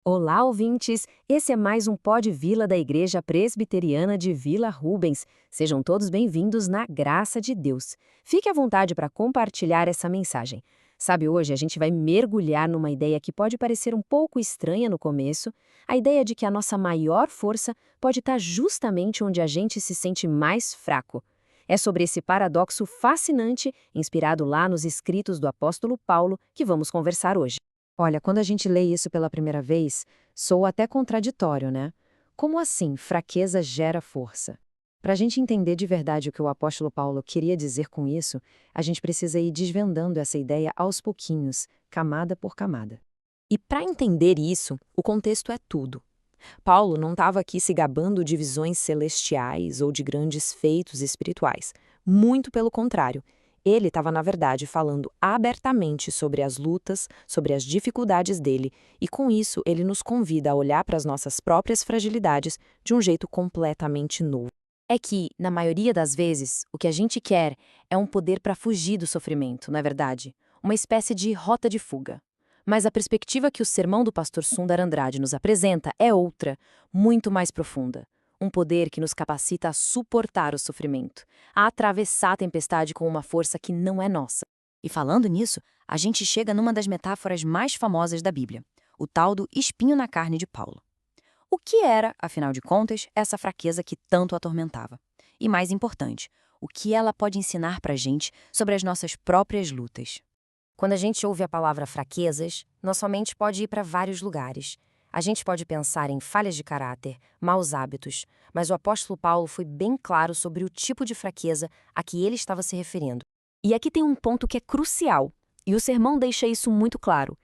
Olá, ouvintes! Esse é mais um Pod Vila da Igreja Presbiteriana de Vila Rubens. Sejam todos bem-vindos na graça de Deus. Fique à vontade para compartilhar essa mensagem. Sabe, hoje a gente vai mergulhar numa ideia que pode parecer um pouco estranha no começo, a ideia de que a nossa maior força pode estar justamente onde a gente se sente mais fraco. É sobre esse paradoxo fascinante, inspirado lá nos escritos do apóstolo Paulo, que vamos conversar hoje. Olha, quando a gente lê isso pela primeira vez, soa até contraditório, né? Como assim fraqueza gera força? Para a gente entender de verdade o que o apóstolo Paulo queria dizer com isso, a gente precisa ir desvendando essa ideia aos pouquinhos, camada por camada. E para entender isso, o contexto é tudo. Paulo não estava aqui se gabando de visões celestiais ou de grandes feitos espirituais. Muito pelo contrário. Ele estava, na verdade, falando abertamente sobre as lutas, sobre as dificuldades dele, e com isso ele nos convida a olhar para as nossas próprias fragilidades de um jeito completamente novo. É que, na maioria das vezes, o que a gente quer é um poder para fugir do sofrimento, não é verdade? Uma espécie de rota de fuga. Mas a perspectiva que o sermão do pastor Sundar Andrade nos apresenta é outra, muito mais profunda. Um poder que nos capacita a suportar o sofrimento, a atravessar a tempestade com uma força que não é nossa. E falando nisso, a gente chega numa das metáforas mais famosas da Bíblia, o tal do espinho na carne de Paulo. O que era, afinal de contas, essa fraqueza que tanto atormentava? E mais importante, o que ela pode ensinar pra gente sobre as nossas próprias lutas? Quando a gente ouve a palavra fraquezas, nossa mente pode ir para vários lugares. A gente pode pensar em falhas de caráter, maus hábitos, mas o apóstolo Paulo foi bem claro sobre o tipo de fraqueza a que ele estava se referindo. E aqui tem um ponto que é crucial, e o sermão deixa isso muito claro.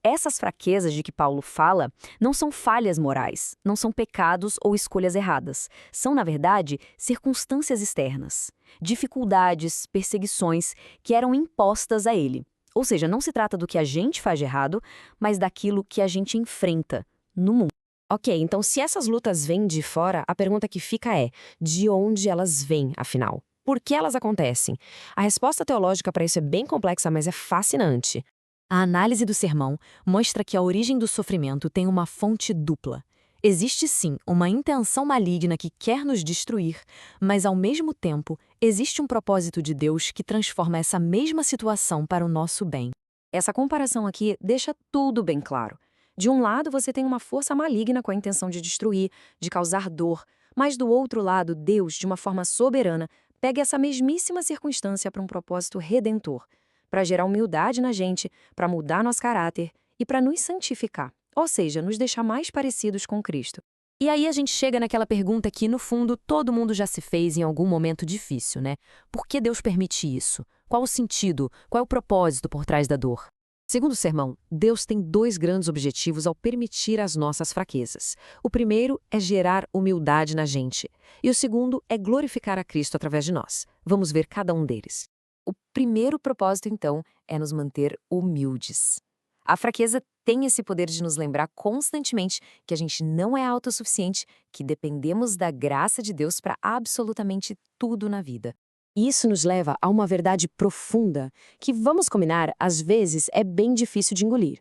Essas fraquezas de que Paulo fala não são falhas morais, não são pecados ou escolhas erradas. São, na verdade, circunstâncias externas, dificuldades, perseguições que eram impostas a ele. Ou seja, não se trata do que a gente faz de errado, mas daquilo que a gente enfrenta no mundo. Ok, então se essas lutas vêm de fora, a pergunta que fica é: de onde elas vêm, afinal? Por que elas acontecem? A resposta teológica para isso é bem complexa, mas é fascinante. A análise do sermão mostra que a origem do sofrimento tem uma fonte dupla. Existe sim uma intenção maligna que quer nos destruir, mas ao mesmo tempo existe um propósito de Deus que transforma essa mesma situação para o nosso bem. Essa comparação aqui deixa tudo bem claro. De um lado, você tem uma força maligna com a intenção de destruir, de causar dor, mas do outro lado, Deus, de uma forma soberana, pega essa mesmíssima circunstância para um propósito redentor, para gerar humildade na gente, para mudar nosso caráter e para nos santificar, ou seja, nos deixar mais parecidos com Cristo. E aí a gente chega naquela pergunta que, no fundo, todo mundo já se fez em algum momento difícil, né? Por que Deus permite isso? Qual o sentido? Qual é o propósito por trás da dor? Segundo o sermão, Deus tem dois grandes objetivos ao permitir as nossas fraquezas. O primeiro é gerar humildade na gente, e o segundo é glorificar a Cristo através de nós. Vamos ver cada um deles. O primeiro propósito, então, é nos manter humildes. A fraqueza tem esse poder de nos lembrar constantemente que a gente não é autossuficiente, que dependemos da graça de Deus para absolutamente tudo na vida. Isso nos leva a uma verdade profunda que, vamos combinar, às vezes é bem difícil de engolir.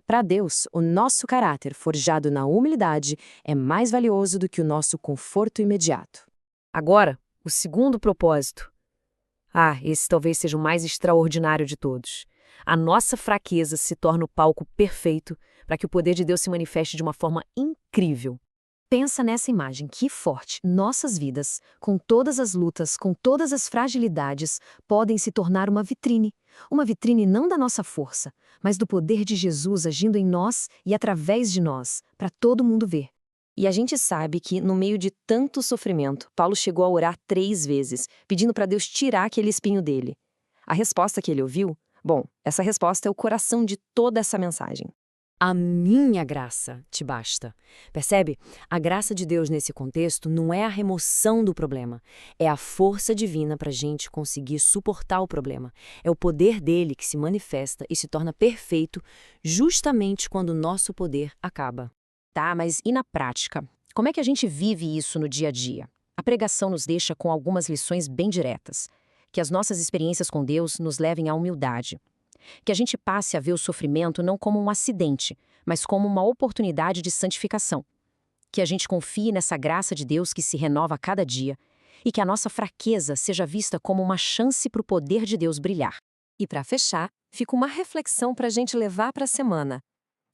Para Deus, o nosso caráter forjado na humildade é mais valioso do que o nosso conforto imediato. Agora, o segundo propósito. Esse talvez seja o mais extraordinário de todos. A nossa fraqueza se torna o palco perfeito para que o poder de Deus se manifeste de uma forma incrível. Pensa nessa imagem, que forte. Nossas vidas, com todas as lutas, com todas as fragilidades, podem se tornar uma vitrine. Uma vitrine não da nossa força, mas do poder de Jesus agindo em nós e através de nós, para todo mundo ver. E a gente sabe que, no meio de tanto sofrimento, Paulo chegou a orar 3 vezes, pedindo para Deus tirar aquele espinho dele. A resposta que ele ouviu? Bom, essa resposta é o coração de toda essa mensagem. A minha graça te basta. Percebe? A graça de Deus nesse contexto não é a remoção do problema, é a força divina para a gente conseguir suportar o problema. É o poder dele que se manifesta e se torna perfeito justamente quando o nosso poder acaba. Tá, mas e na prática? Como é que a gente vive isso no dia a dia? A pregação nos deixa com algumas lições bem diretas. Que as nossas experiências com Deus nos levem à humildade. Que a gente passe a ver o sofrimento não como um acidente, mas como uma oportunidade de santificação. Que a gente confie nessa graça de Deus que se renova a cada dia e que a nossa fraqueza seja vista como uma chance para o poder de Deus brilhar. E para fechar, fica uma reflexão para a gente levar para a semana.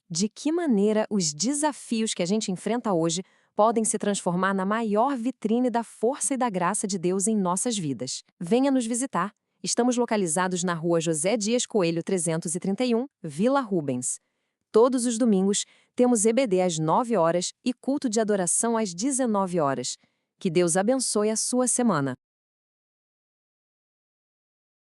De que maneira os desafios que a gente enfrenta hoje podem se transformar na maior vitrine da força e da graça de Deus em nossas vidas? Venha nos visitar. Estamos localizados na Rua José Dias Coelho 331, Vila Rubens. Todos os domingos temos EBD às 9 horas e culto de adoração às 19 horas. Que Deus abençoe a sua semana.